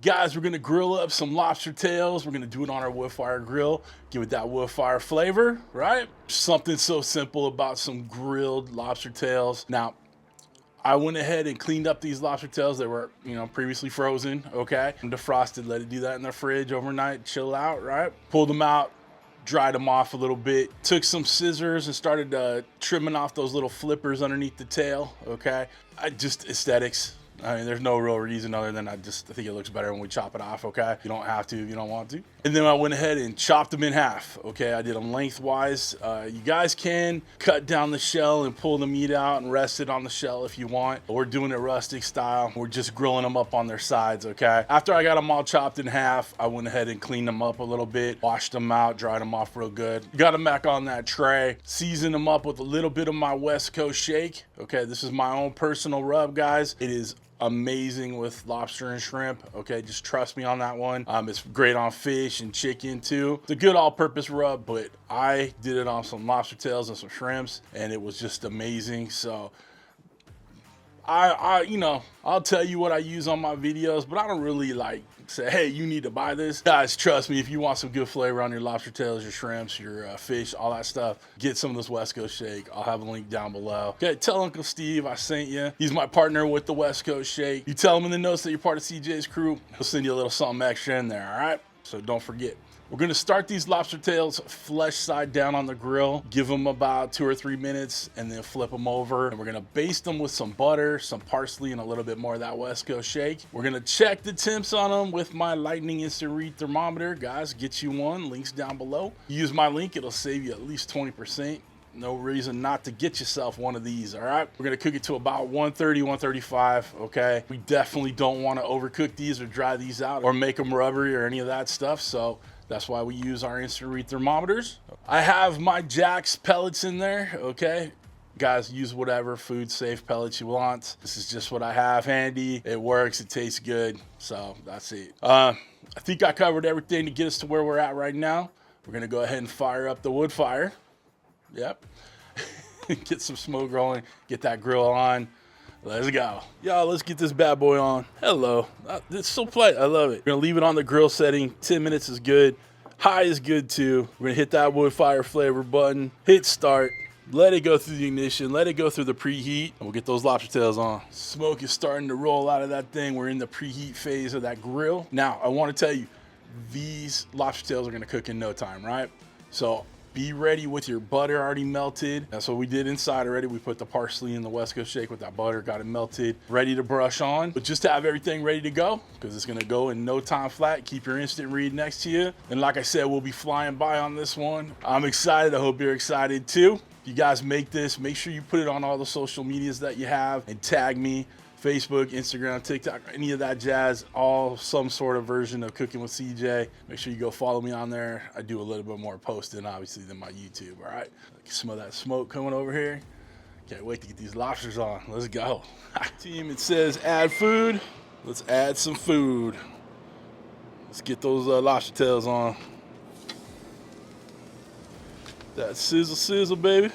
Guys, we're gonna grill up some lobster tails. We're gonna do it on our wood fire grill. Give it that wood fire flavor, right? Something so simple about some grilled lobster tails. Now, I went ahead and cleaned up these lobster tails that were, previously frozen, okay? And defrosted, let it do that in the fridge overnight, chill out, right? Pulled them out, dried them off a little bit. Took some scissors and started trimming off those little flippers underneath the tail, okay? Just aesthetics. I mean, there's no real reason other than I think it looks better when we chop it off, okay? You don't have to if you don't want to. And then I went ahead and chopped them in half, okay? I did them lengthwise. You guys can cut down the shell and pull the meat out and rest it on the shell if you want. We're doing it rustic style. We're just grilling them up on their sides, okay? After I got them all chopped in half, I went ahead and cleaned them up a little bit, washed them out, dried them off real good. Got them back on that tray, seasoned them up with a little bit of my West Coast shake, okay? This is my own personal rub, guys. It is amazing with lobster and shrimp, okay? Just trust me on that one. It's great on fish and chicken too. It's a good all-purpose rub, but I did it on some lobster tails and some shrimps, and it was just amazing. So I'll tell you what I use on my videos, but I don't really like say, hey, you need to buy this. Guys, trust me, if you want some good flavor on your lobster tails, your shrimps, your fish, all that stuff, get some of this West Coast shake. I'll have a link down below. Okay, tell Uncle Steve I sent you. He's my partner with the West Coast shake. You tell him in the notes that you're part of CJ's crew, he'll send you a little something extra in there, all right? So don't forget. We're gonna start these lobster tails flesh side down on the grill, give them about 2 or 3 minutes, and then flip them over. And we're gonna baste them with some butter, some parsley, and a little bit more of that West Coast shake. We're gonna check the temps on them with my Lightning Instant Read thermometer. Guys, get you one, links down below. Use my link, it'll save you at least 20%. No reason not to get yourself one of these, all right? We're gonna cook it to about 130, 135, okay? We definitely don't wanna overcook these or dry these out or make them rubbery or any of that stuff, so that's why we use our instant read thermometers. I have my Jack's pellets in there, okay? Guys, use whatever food safe pellets you want. This is just what I have handy. It works, it tastes good, so that's it. I think I covered everything to get us to where we're at right now. We're gonna go ahead and fire up the wood fire. Yep. Get some smoke rolling, get that grill on. Let's go. Y'all, let's get this bad boy on. Hello. It's so polite. I love it. We're gonna leave it on the grill setting. 10 minutes is good. High is good too. We're gonna hit that wood fire flavor button, hit start, let it go through the ignition, let it go through the preheat, and we'll get those lobster tails on. Smoke is starting to roll out of that thing. We're in the preheat phase of that grill. Now, I wanna tell you, these lobster tails are gonna cook in no time, right? So be ready with your butter already melted. That's what we did inside already. We put the parsley in the West Coast shake with that butter, got it melted, ready to brush on. But just to have everything ready to go, because it's gonna go in no time flat. Keep your instant read next to you. And like I said, we'll be flying by on this one. I'm excited, I hope you're excited too. If you guys make this, make sure you put it on all the social medias that you have and tag me. Facebook, Instagram, TikTok, any of that jazz, all some sort of version of Cooking with CJ. Make sure you go follow me on there. I do a little bit more posting, obviously, than my YouTube, all right? I can smell that smoke coming over here. Can't wait to get these lobsters on. Let's go. Team, it says add food. Let's add some food. Let's get those lobster tails on. That sizzle, sizzle, baby.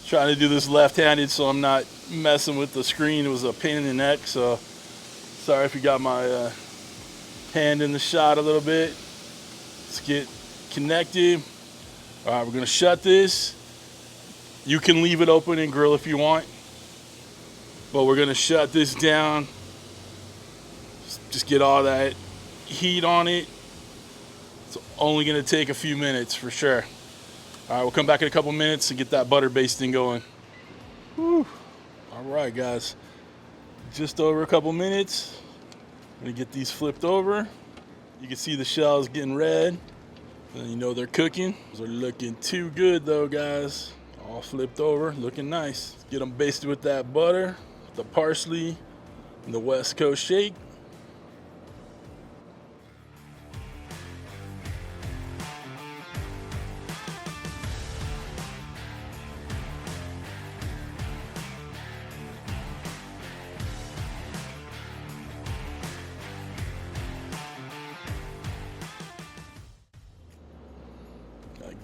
Trying to do this left-handed so I'm not messing with the screen. It was a pain in the neck, so sorry if you got my hand in the shot a little bit. Let's get connected. All right, we're gonna shut this. You can leave it open and grill if you want, but we're gonna shut this down. Just get all that heat on it. It's only gonna take a few minutes for sure. All right, we'll come back in a couple minutes and get that butter basting going. Whew. All right, guys. Just over a couple minutes. I'm gonna get these flipped over. You can see the shells getting red. And you know they're cooking. They're looking too good though, guys. All flipped over, looking nice. Get them basted with that butter, the parsley, and the West Coast shake.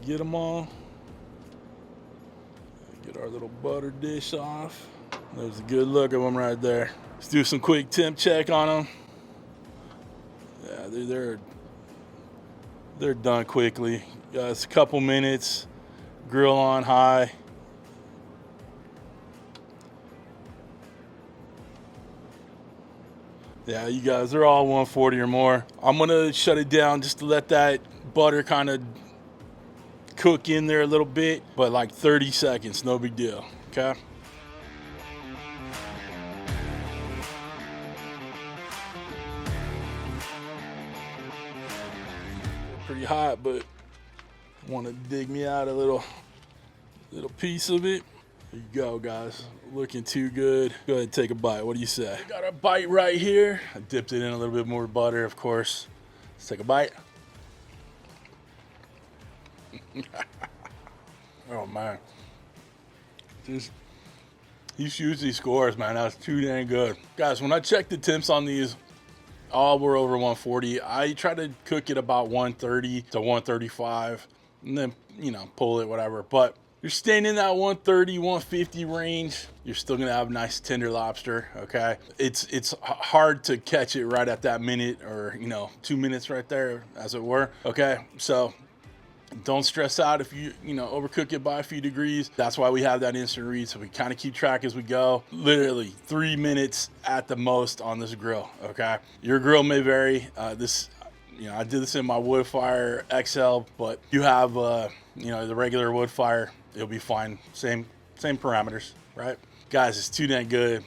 Get them all. Get our little butter dish off. There's a good look of them right there. Let's do some quick temp check on them. Yeah, they're done quickly. It's a couple minutes. Grill on high. Yeah, you guys, they're all 140 or more. I'm gonna shut it down just to let that butter kind of cook in there a little bit, but like 30 seconds, no big deal, okay? Pretty hot, but want to dig me out a little piece of it. There you go, guys. Looking too good. Go ahead and take a bite. What do you say? Got a bite right here. I dipped it in a little bit more butter, of course. Let's take a bite. Oh man, these usually scores, man. That's too dang good, guys. When I check the temps on these, all were over 140. I try to cook it about 130 to 135, and then pull it, whatever. But you're staying in that 130, 150 range. You're still gonna have nice tender lobster. Okay, it's hard to catch it right at that minute or 2 minutes right there, as it were. Okay, so don't stress out if you overcook it by a few degrees. That's why we have that instant read, so we kind of keep track as we go. Literally 3 minutes at the most on this grill. Okay, your grill may vary. I did this in my Woodfire XL, but you have the regular Woodfire, it'll be fine. Same parameters, right? Guys, it's too dang good.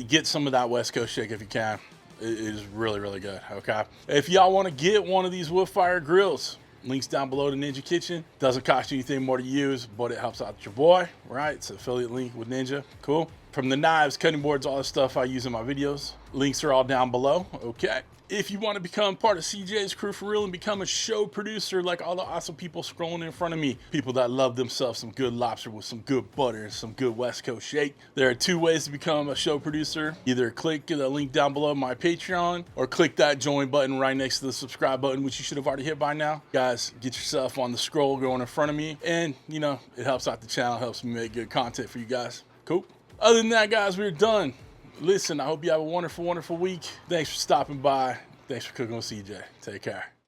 Get some of that West Coast shake if you can. It is really, really good. Okay, if y'all want to get one of these Woodfire grills, links down below to Ninja Kitchen. Doesn't cost you anything more to use, but it helps out your boy, right? It's an affiliate link with Ninja. Cool. From the knives, cutting boards, all the stuff I use in my videos. Links are all down below. Okay. If you want to become part of CJ's crew for real and become a show producer like all the awesome people scrolling in front of me, people that love themselves some good lobster with some good butter and some good West Coast shake, there are 2 ways to become a show producer. Either click the link down below my Patreon or click that join button right next to the subscribe button, which you should have already hit by now. Guys, get yourself on the scroll going in front of me, and it helps out the channel, helps me make good content for you guys. Cool. Other than that, guys, we're done. Listen, I hope you have a wonderful, wonderful week. Thanks for stopping by. Thanks for cooking with CJ. Take care.